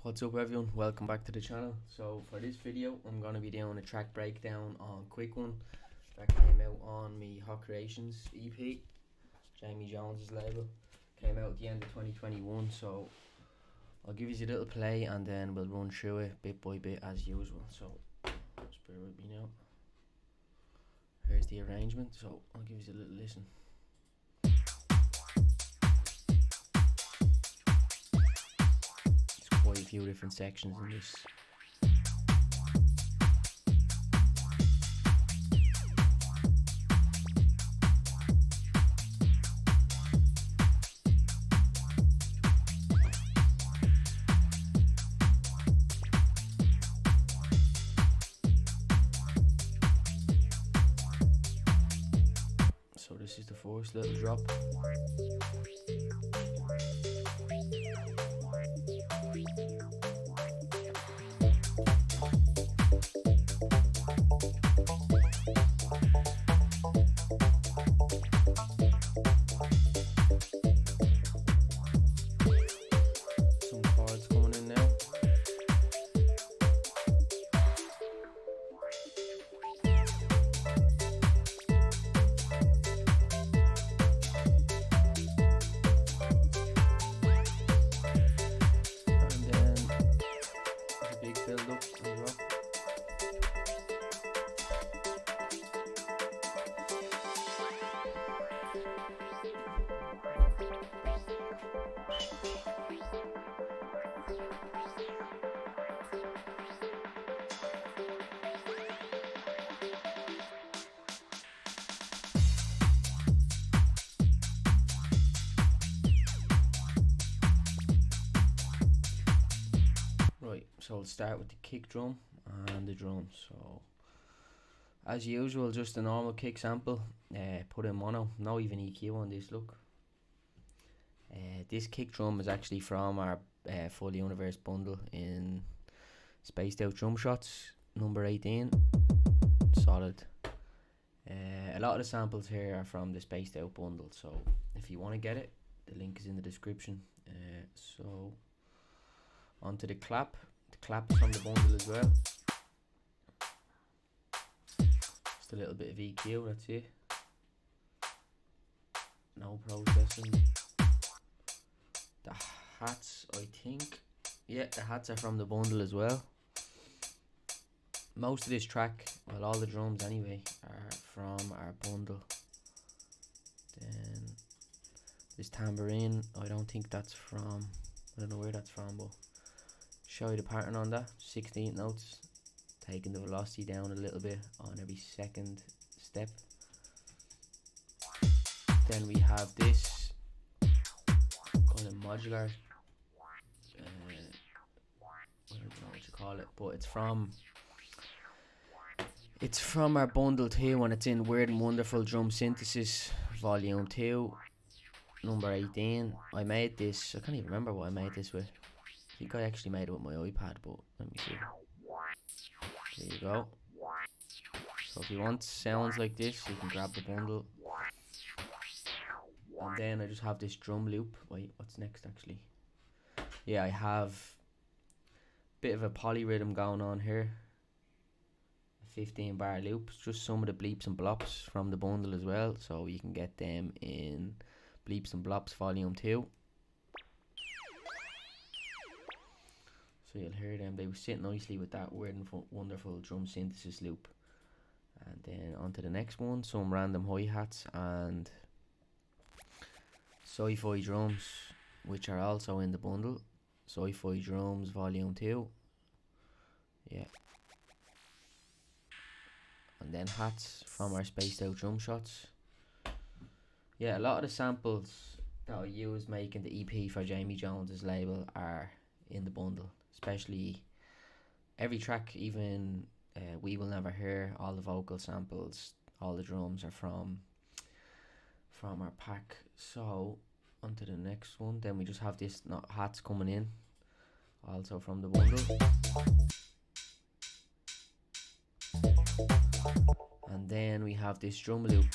What's up everyone, welcome back to the channel. So for this video I'm going to be doing a track breakdown on Quick One that came out on me Hot Creations EP, Jamie Jones's label. Came out at the end of 2021, so I'll give you a little play and then we'll run through it bit by bit as usual, so just bear with me now. Here's the arrangement, so I'll give you a little listen. Quite a few different sections in this. So this is the first little drop. So I'll start with the kick drum and the drums. So as usual, just a normal kick sample, put in mono, no even EQ on this, look. This kick drum is actually from our Full Universe bundle in Spaced Out Drum Shots, number 18, solid. A lot of the samples here are from the Spaced Out bundle, so if you want to get it, the link is in the description. So onto the clap. The clap is from the bundle as well. Just a little bit of EQ, that's it. No processing. The hats, I think. Yeah, the hats are from the bundle as well. Most of this track, well, all the drums anyway, are from our bundle. Then this tambourine, I don't think that's from, I don't know where that's from, but show you the pattern on that. 16 notes, taking the velocity down a little bit on every second step. Then we have this kind of modular, I don't know what you call it, but it's from our bundle too, and it's in Weird and Wonderful Drum Synthesis Volume 2, number 18. I made this, I can't even remember what I made this with. I think I actually made it with my iPad, but let me see. There you go. So if you want sounds like this, you can grab the bundle. And then I just have this drum loop. Wait, what's next actually? Yeah, I have a bit of a polyrhythm going on here. A 15 bar loop. It's just some of the bleeps and blops from the bundle as well. So you can get them in Bleeps and Blops Volume 2. So you'll hear them, they will sit nicely with that Weird and Wonderful Drum Synthesis loop. And then on to the next one, some random hi-hats and sci-fi drums, which are also in the bundle. Sci-fi drums Volume 2. Yeah. And then hats from our Spaced Out Drum Shots. Yeah, a lot of the samples that I use making the EP for Jamie Jones's label are in the bundle. Especially every track, even We Will Never Hear, all the vocal samples, all the drums are from our pack. So onto the next one. Then we just have this hats coming in, also from the bundle. And then we have this drum loop,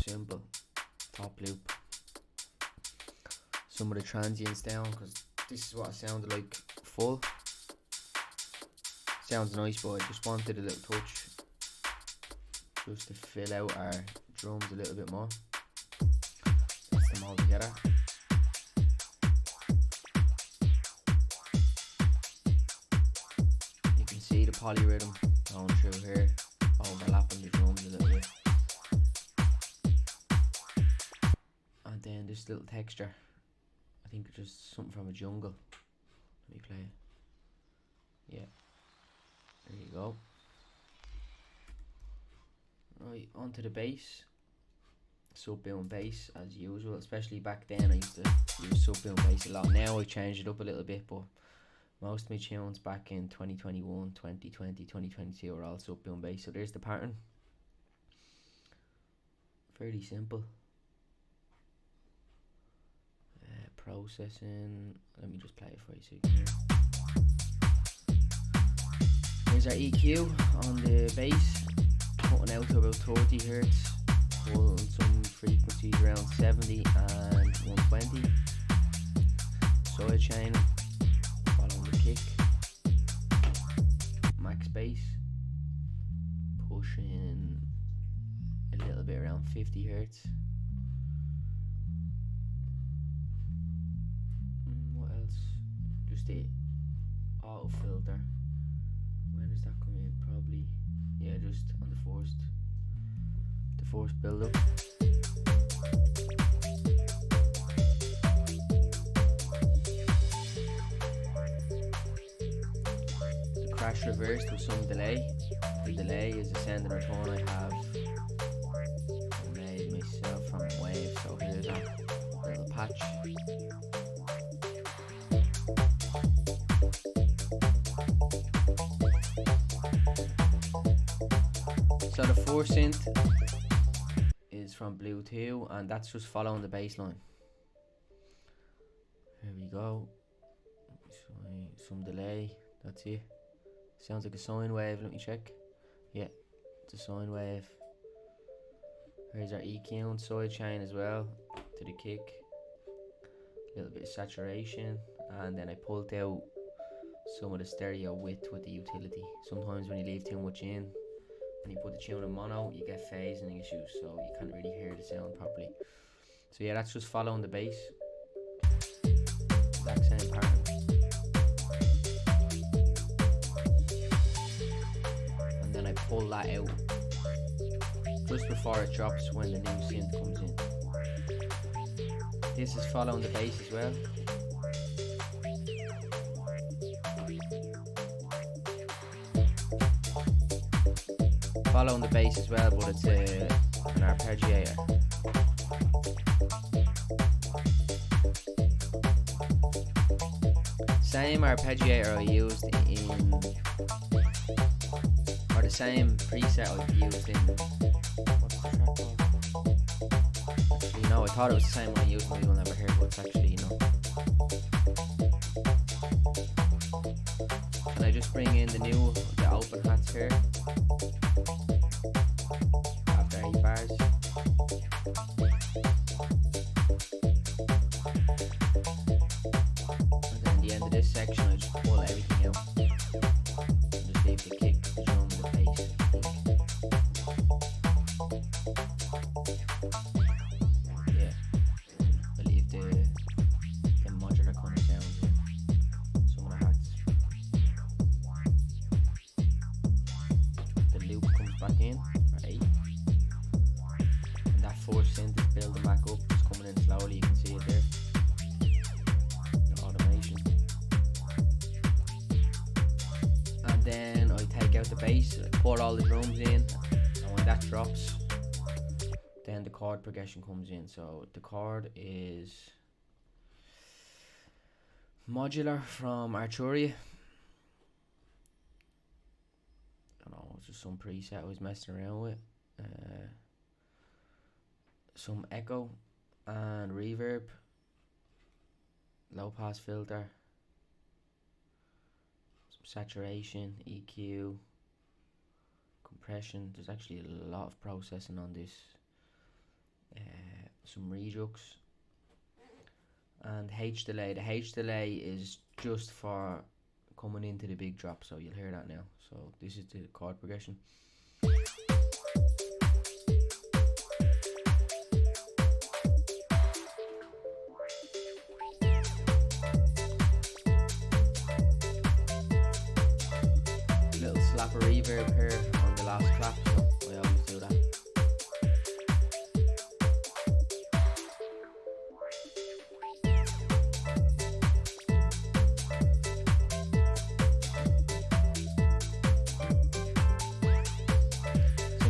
simple top loop. Some of the transients down, because this is what it sounded like full. Sounds nice, but I just wanted a little touch just to fill out our drums a little bit more. Mix them all together. You can see the polyrhythm going through here, overlapping the drums a little bit. And then this little texture, I think it's just something from a jungle. Let me play it. Yeah, there you go. Right, onto the bass. Sub-boom bass as usual, especially back then I used to use sub-boom bass a lot. Now I changed it up a little bit, but most of my tunes back in 2021, 2020, 2022 are all sub-boom bass. So there's the pattern. Fairly simple. Processing. Let me just play it for you so you can hear. Here's our EQ on the bass, cutting out to about 30 Hz, holding some frequencies around 70 and 120. Side chaining, following the kick. Max bass, pushing a little bit around 50 Hz. What else? Just the auto filter. When does that come in? Probably, yeah, just on the first build up. The crash reversed with some delay. The delay is a send and return I have made myself from Wave. So here's a little patch. So the fourth synth is from Blue 2, and that's just following the bass line. Here we go. Some delay. That's it. Sounds like a sine wave. Let me check. Yeah, it's a sine wave. Here's our EQ and side chain as well to the kick. A little bit of saturation, and then I pulled out some of the stereo width with the utility. Sometimes when you leave too much in, when you put the tune in mono, you get phasing issues, so you can't really hear the sound properly. So yeah, that's just following the bass. Exact same pattern. And then I pull that out just before it drops when the new synth comes in. This is following the bass as well. Following the bass as well, but it's an arpeggiator. Same arpeggiator I used in, or the same preset I used in, what's the track called? Actually, no, I thought it was the same one I used, but you'll never hear what's actually, Can I just bring in the open hats here? After 8 bars. And then at the end of this section, I just pull everything out. And just leave the kick, the drum, the bass, yeah. I leave the modular kind of sounds in some of the hats. The loop comes back in for 8. And that fourth synth is building back up, it's coming in slowly, you can see it there. The automation. And then I take out the bass, I pour all the drums in, and when that drops, then the chord progression comes in. So the chord is modular from Arturia. I don't know, it's just some preset I was messing around with. Some echo and reverb, low pass filter, some saturation, EQ, compression. There's actually a lot of processing on this. Some redux and H delay. The H delay is just for coming into the big drop, so you'll hear that now. So this is the chord progression. Little slapper reverb here on the last clap, so I always do that.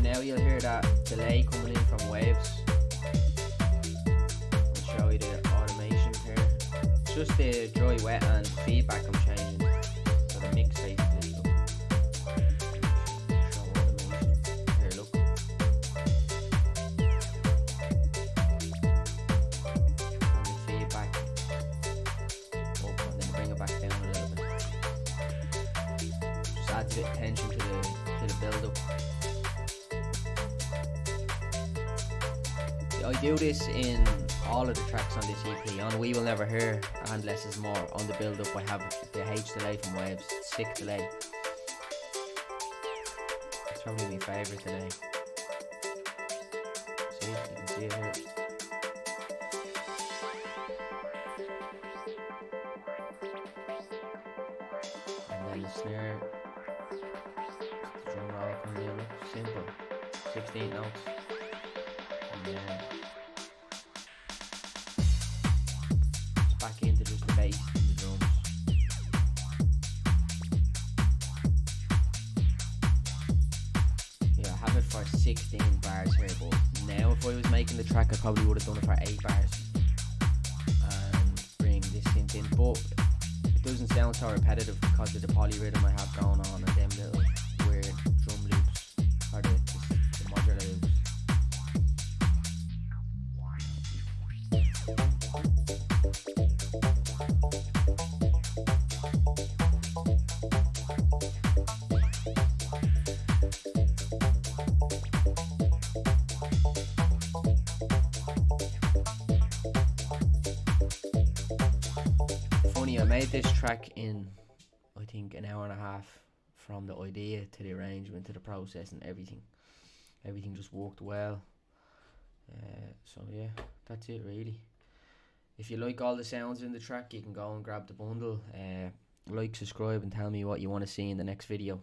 Now you'll hear that delay coming in from waves. I'll show you the automation here. It's just the dry wet and feedback I'm changing. So the mix basically. Look. Show automation. Here, look. And the feedback up, and then bring it back down a little bit. Just adds a bit of tension to the build up. I do this in all of the tracks on this EP. On We Will Never Hear and Less Is More, on the build up I have the H delay from Waves, stick delay. It's probably my favourite delay. See, you can see it here. And then the snare, the drum roll coming in, simple, 16 notes. And then it's back into just the bass and the drums. Yeah, I have it for 16 bars here, but now if I was making the track I probably would have done it for 8 bars and bring this synth in, but it doesn't sound so repetitive because of the polyrhythm I have going on and them little weird drum loops, or the modular loops. Funny, I made this track in I think an hour and a half, from the idea to the arrangement to the process and everything just worked well. So yeah, that's it really. If you like all the sounds in the track, you can go and grab the bundle. Like, subscribe and tell me what you want to see in the next video.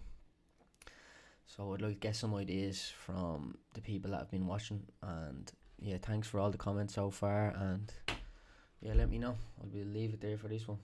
So I'd like to get some ideas from the people that have been watching, and yeah, thanks for all the comments so far, and yeah, let me know. I'll leave it there for this one.